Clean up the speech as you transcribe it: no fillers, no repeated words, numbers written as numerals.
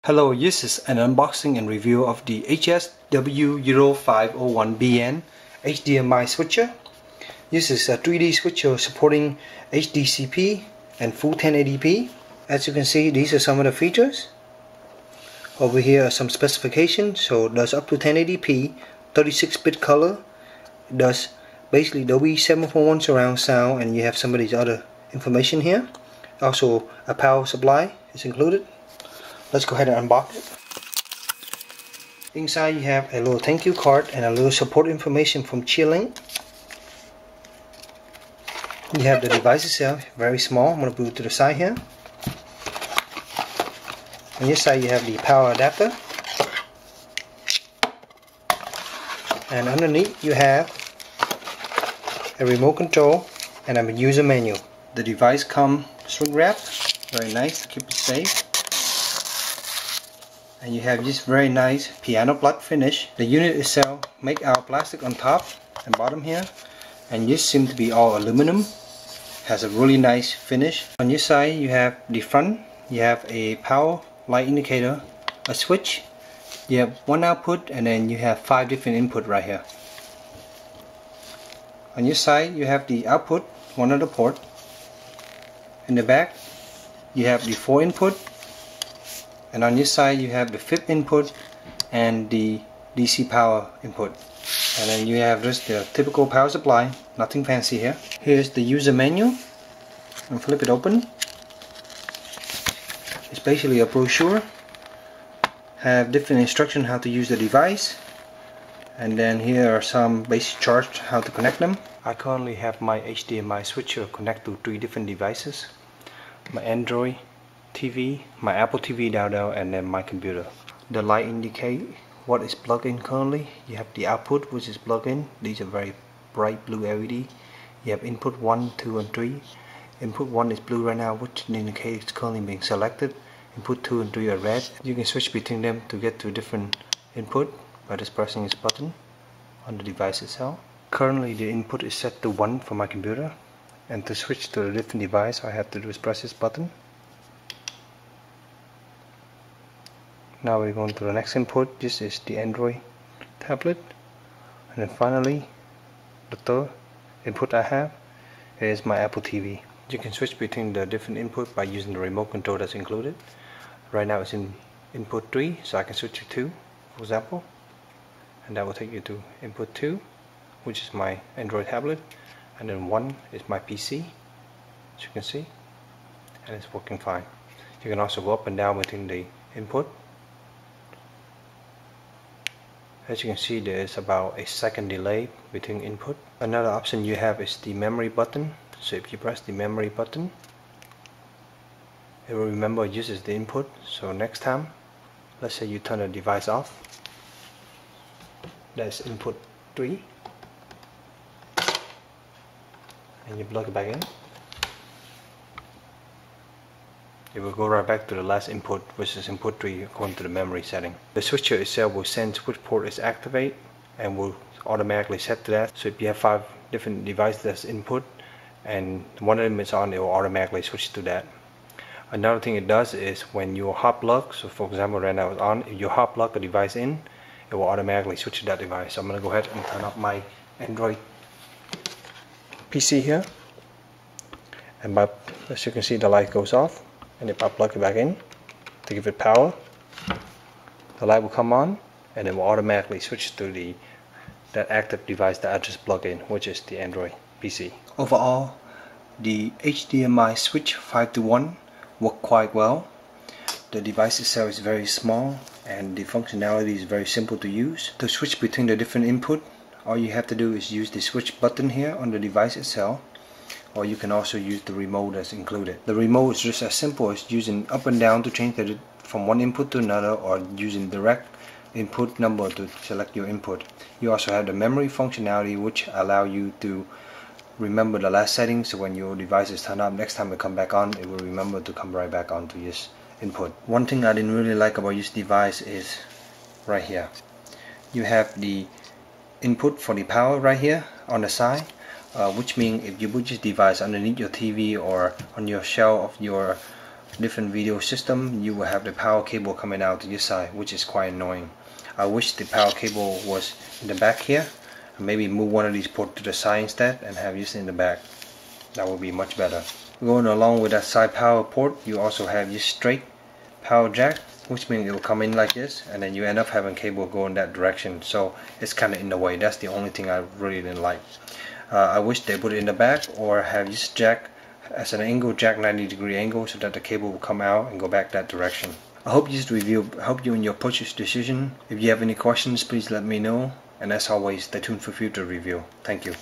Hello, this is an unboxing and review of the HSW0501BN HDMI switcher. This is a 3D switcher supporting HDCP and full 1080p. As you can see, these are some of the features. Over here are some specifications. So it does up to 1080p, 36-bit color. It does basically Dolby 7.1 surround sound, and you have some of these other information here. Also, a power supply is included. Let's go ahead and unbox it. Inside you have a little thank you card and a little support information from Cheerlink. You have the device itself, very small. I'm going to move it to the side here. On this side you have the power adapter. And underneath you have a remote control and a user manual. The device comes shrink wrapped, very nice to keep it safe. And you have this very nice piano black finish. The unit itself make out plastic on top and bottom here, and this seems to be all aluminum. Has a really nice finish. On this side you have the front. You have a power light indicator, a switch. You have one output, and then you have 5 different input right here. On this side you have the output, one of the port. In the back you have the 4 input. And on this side you have the 5th input and the DC power input. And then you have just the typical power supply, nothing fancy here. Here's the user manual, and flip it open. It's basically a brochure. Have different instructions how to use the device. And then here are some basic charts how to connect them. I currently have my HDMI switcher connect to 3 different devices. My Android TV, my Apple TV down there, and then my computer. The light indicate what is plugged in currently. You have the output, which is plugged in. These are very bright blue LED. You have input 1, 2 and 3. Input 1 is blue right now, which indicates it's currently being selected. Input 2 and 3 are red. You can switch between them to get to different input by just pressing this button on the device itself. Currently the input is set to 1 for my computer, and to switch to a different device I have to do is press this button. Now we're going to the next input. This is the Android tablet, and then finally the third input I have is my Apple TV. You can switch between the different input by using the remote control that's included. Right now it's in input 3, so I can switch to 2 for example, and that will take you to input 2, which is my Android tablet, and then 1 is my PC, as you can see, and it's working fine. You can also go up and down between the input. As you can see, there is about a second delay between input. Another option you have is the memory button. So if you press the memory button, it will remember it uses the input. So next time, let's say you turn the device off, that's input 3, and you plug it back in. It will go right back to the last input, which is input 3 according to the memory setting. The switcher itself will sense which port is activated and will automatically set to that. So if you have 5 different devices that's input and one of them is on, it will automatically switch to that. Another thing it does is when you hot plug, so for example right now it's on, if you hot plug a device in, it will automatically switch to that device. So I'm going to go ahead and turn up my Android PC here, and as you can see the light goes off. And if I plug it back in to give it power, the light will come on, and it will automatically switch to that active device that I just plugged in, which is the Android PC. Overall, the HDMI switch 5-to-1 worked quite well. The device itself is very small, and the functionality is very simple to use. To switch between the different input, all you have to do is use the switch button here on the device itself. Or you can also use the remote that's included. The remote is just as simple as using up and down to change it from one input to another, or using direct input number to select your input. You also have the memory functionality, which allow you to remember the last setting, so when your device is turned up, next time it come back on, it will remember to come right back onto this input. One thing I didn't really like about this device is right here. You have the input for the power right here on the side. Which means if you put this device underneath your TV or on your shelf of your different video system, you will have the power cable coming out to your side, which is quite annoying. I wish the power cable was in the back here. Maybe move one of these ports to the side instead and have this in the back. That would be much better. Going along with that side power port, you also have your straight power jack, which means it will come in like this, and then you end up having cable go in that direction, so it's kind of in the way. That's the only thing I really didn't like. I wish they put it in the back or have this jack as an angle jack, 90-degree angle, so that the cable will come out and go back that direction. I hope this review helped you in your purchase decision. If you have any questions, please let me know, and as always, stay tuned for future review. Thank you.